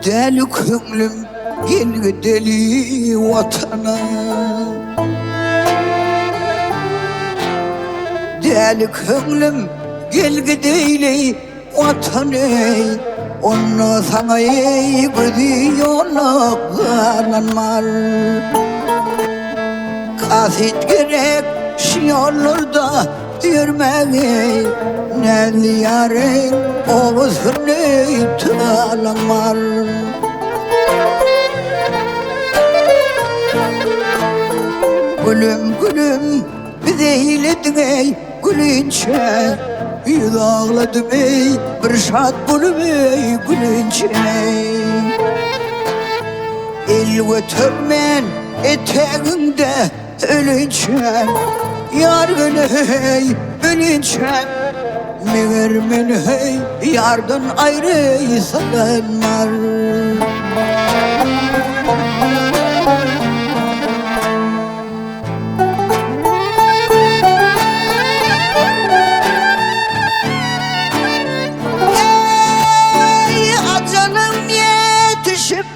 Deli kömlüm gel deli vatana, deli kömlüm gel deli vatana. Onu sana gidiyorlar kalanlar. Kasit gerek şiyorlarda yürümeyi, ne diyarın oğuzunu talanlar. Gülüm gülüm değildin ey gülünçe, yığladım ey bir şat bulup ey gülünçe. El götürmen eteğinde ölünçe, yar gönü hey ölünçe. Meğer men hey yardan ayrı sananlar.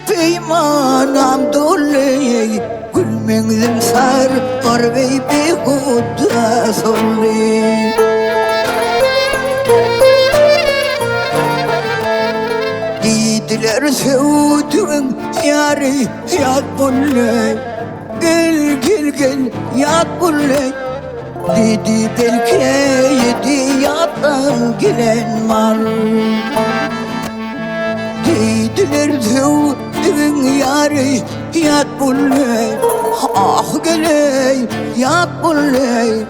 Peymanam dolu gülmengden sar arvey behuda solli. Dediler sevduğun yarı yat bulle, gel gel gel yat bulle. Dedi belki yedi yattan gelen var. Dediler sevduğun yarı yat bulle, ah geley yat bulle.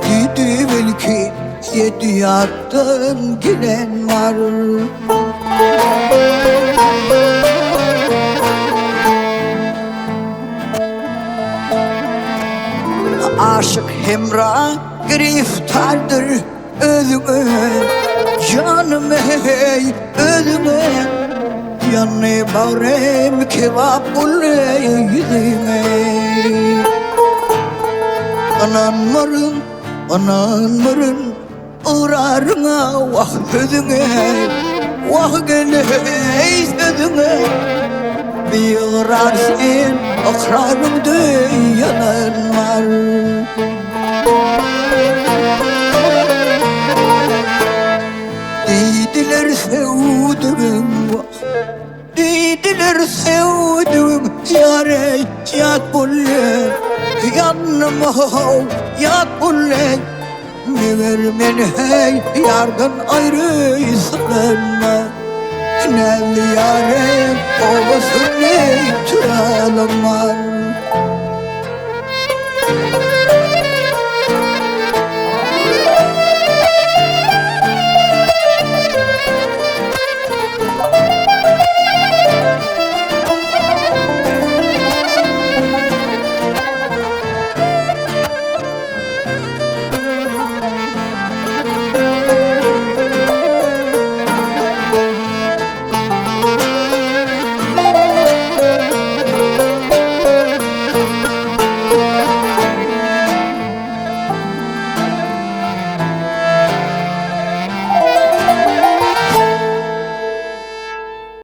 Dedi belki yedi yattan gelen var. Aşık hemra griftardır özüme, canım hey özüme. Yanı bağrım kebap bulle yüzüme. Anan marın uğrarına vah özüme, vah gele hey sözüme. Bir uğrarsın akrarımda yananlar. Dediler sevduğum vah, dediler sevduğum yare yat bulle. Yanıma yat bulle. Meğer men hey yardan ayrı sananlar. Ne diyarın oğuzunu talanlar.